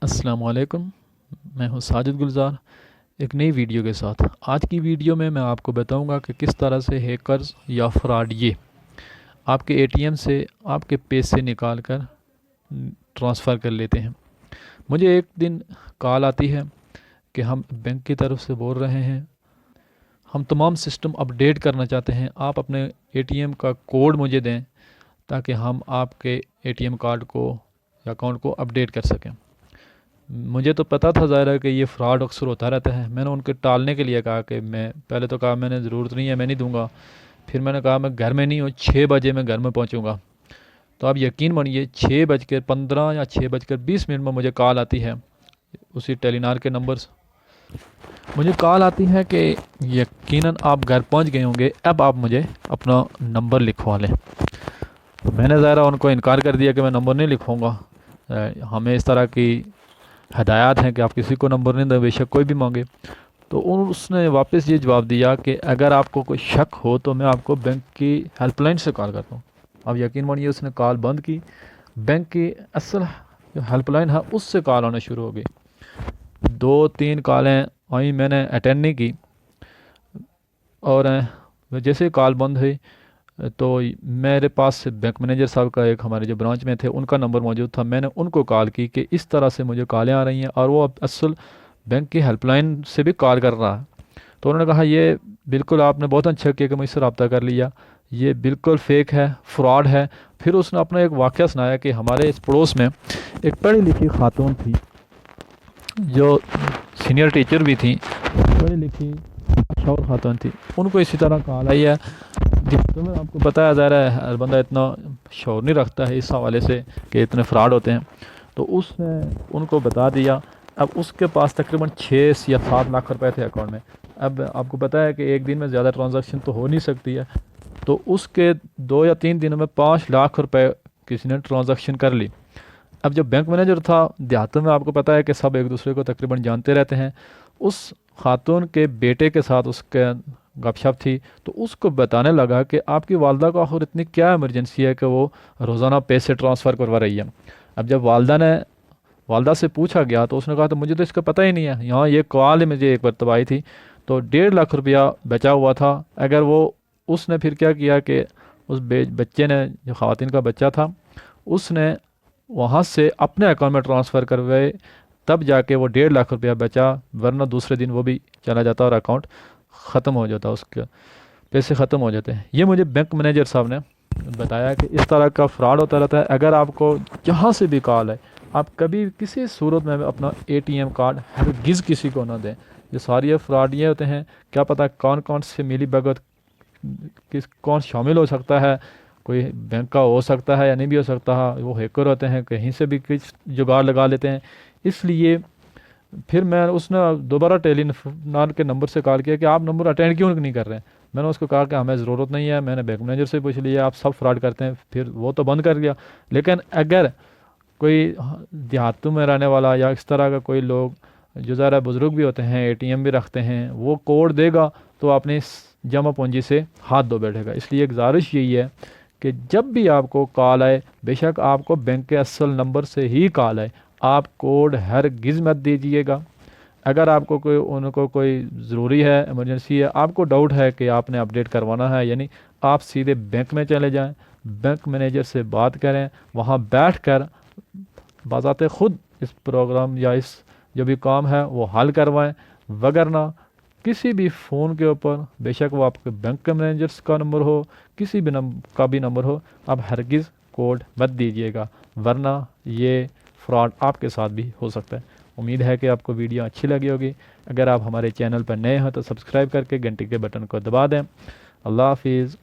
السلام علیکم، میں ہوں ساجد گلزار ایک نئی ویڈیو کے ساتھ۔ آج کی ویڈیو میں آپ کو بتاؤں گا کہ کس طرح سے ہیکرز یا فراڈ آپ کے اے ٹی ایم سے آپ کے پیسے نکال کر ٹرانسفر کر لیتے ہیں۔ مجھے ایک دن کال آتی ہے کہ ہم بینک کی طرف سے بول رہے ہیں، ہم تمام سسٹم اپڈیٹ کرنا چاہتے ہیں، آپ اپنے اے ٹی ایم کا کوڈ مجھے دیں تاکہ ہم آپ کے اے ٹی ایم کارڈ کو یا اکاؤنٹ کو اپڈیٹ کر سکیں۔ مجھے تو پتہ تھا ظاہر ہے کہ یہ فراڈ اکثر ہوتا رہتا ہے۔ میں نے ان کے ٹالنے کے لیے کہا کہ پہلے تو کہا میں نے ضرورت نہیں ہے، میں نہیں دوں گا۔ پھر میں نے کہا میں گھر میں نہیں ہوں، 6 بجے میں گھر میں پہنچوں گا۔ تو آپ یقین مانیے 6:15 یا 6:20 میں مجھے کال آتی ہے اسی ٹیلی نار کے نمبر سے۔ مجھے کال آتی ہے کہ یقیناً آپ گھر پہنچ گئے ہوں گے، اب آپ مجھے اپنا نمبر لکھوا لیں۔ میں نے ظاہر ان کو انکار کر دیا کہ میں نمبر نہیں لکھواؤں گا۔ ہمیں اس طرح کی ہدایات ہیں کہ آپ کسی کو نمبر نہیں دیں، بے شک کوئی بھی مانگے۔ تو اس نے واپس یہ جواب دیا کہ اگر آپ کو کوئی شک ہو تو میں آپ کو بینک کی ہیلپ لائن سے کال کرتا ہوں۔ اب یقین مانیے اس نے کال بند کی، بینک کی اصل جو ہیلپ لائن ہے اس سے کال آنا شروع ہو گئی۔ 2-3 کالیں آئیں، میں نے اٹینڈ نہیں کی، اور جیسے کال بند ہوئی تو میرے پاس بینک مینیجر صاحب کا ایک ہمارے جو برانچ میں تھے ان کا نمبر موجود تھا۔ میں نے ان کو کال کی کہ اس طرح سے مجھے کالیں آ رہی ہیں، اور وہ اصل بینک کی ہیلپ لائن سے بھی کال کر رہا ہے۔ تو انہوں نے کہا یہ بالکل آپ نے بہت اچھا کیا کہ مجھ سے رابطہ کر لیا، یہ بالکل فیک ہے، فراڈ ہے۔ پھر اس نے اپنا ایک واقعہ سنایا کہ ہمارے اس پڑوس میں ایک پڑھی لکھی خاتون تھی جو سینئر ٹیچر بھی تھیں، پڑھی لکھی شور خاتون تھی، ان کو اسی طرح کال آئی ہے۔ تمہیں آپ کو پتہ ہے ظاہر ہے ہر بندہ اتنا شعور نہیں رکھتا ہے اس حوالے سے کہ اتنے فراڈ ہوتے ہیں۔ تو اس نے ان کو بتا دیا۔ اب اس کے پاس تقریباً 6 یا 7 لاکھ روپے تھے اکاؤنٹ میں۔ اب آپ کو پتہ ہے کہ ایک دن میں زیادہ ٹرانزیکشن تو ہو نہیں سکتی ہے، تو اس کے 2 یا 3 دنوں میں 5 لاکھ روپے کسی نے ٹرانزیکشن کر لی۔ اب جو بینک مینیجر تھا، دیہاتوں میں آپ کو پتہ ہے کہ سب ایک دوسرے کو تقریباً جانتے رہتے ہیں، اس خاتون کے بیٹے کے ساتھ اس کے گپ شپ تھی، تو اس کو بتانے لگا کہ آپ کی والدہ کو آخر اتنی کیا ایمرجنسی ہے کہ وہ روزانہ پیسے ٹرانسفر کروا رہی ہے۔ اب جب والدہ سے پوچھا گیا تو اس نے کہا تو مجھے تو اس کا پتہ ہی نہیں ہے، یہاں یہ کال مجھے ایک مرتبہ آئی تھی تو 1.5 لاکھ روپیہ بچا ہوا تھا۔ اگر اس نے پھر کیا کیا کہ اس بچے نے، جو خواتین کا بچہ تھا، اس نے وہاں سے اپنے اکاؤنٹ میں ٹرانسفر کروائے، تب جا کے وہ 1.5 لاکھ روپیہ بچا، ورنہ دوسرے دن وہ بھی چلا جاتا اور اکاؤنٹ ختم ہو جاتا، اس کے پیسے ختم ہو جاتے ہیں۔ یہ مجھے بینک مینیجر صاحب نے بتایا کہ اس طرح کا فراڈ ہوتا رہتا ہے۔ اگر آپ کو جہاں سے بھی کال ہے، آپ کبھی کسی صورت میں اپنا اے ٹی ایم کارڈ ہرگز کسی کو نہ دیں۔ یہ ساری فراڈ یہ ہوتے ہیں، کیا پتہ کون سے ملی بھگت کون شامل ہو سکتا ہے، کوئی بینک کا ہو سکتا ہے یا نہیں بھی ہو سکتا ہے، وہ ہیکر ہوتے ہیں، کہیں سے بھی کچھ جگاڑ لگا لیتے ہیں۔ اس لیے پھر اس نے دوبارہ ٹیلی نار کے نمبر سے کال کیا کہ آپ نمبر اٹینڈ کیوں نہیں کر رہے ہیں۔ میں نے اس کو کہا کہ ہمیں ضرورت نہیں ہے، میں نے بینک مینیجر سے پوچھ لیا، آپ سب فراڈ کرتے ہیں، پھر وہ تو بند کر گیا۔ لیکن اگر کوئی دیہاتوں میں رہنے والا یا اس طرح کا کوئی لوگ جو ذرا بزرگ بھی ہوتے ہیں، اے ٹی ایم بھی رکھتے ہیں، وہ کوڈ دے گا تو اپنی جمع پونجی سے ہاتھ دھو بیٹھے گا۔ اس لیے ایک گزارش یہی ہے کہ جب بھی آپ کو کال آئے، بے شک آپ کو بینک کے اصل نمبر سے ہی کال آئے، آپ کوڈ ہرگز مت دیجیے گا۔ اگر آپ کو کوئی ضروری ہے، ایمرجنسی ہے، آپ کو ڈاؤٹ ہے کہ آپ نے اپڈیٹ کروانا ہے، یعنی آپ سیدھے بینک میں چلے جائیں، بینک مینیجر سے بات کریں، وہاں بیٹھ کر بذات خود اس پروگرام یا اس جو بھی کام ہے وہ حل کروائیں، وگرنہ کسی بھی فون کے اوپر، بے شک وہ آپ کے بینک کے مینیجرس کا نمبر ہو، کسی بھی کا بھی نمبر ہو، آپ ہرگز کوڈ مت دیجیے گا، ورنہ یہ فراڈ آپ کے ساتھ بھی ہو سکتا ہے۔ امید ہے کہ آپ کو ویڈیو اچھی لگی ہوگی۔ اگر آپ ہمارے چینل پر نئے ہیں تو سبسکرائب کر کے گھنٹی کے بٹن کو دبا دیں۔ اللہ حافظ۔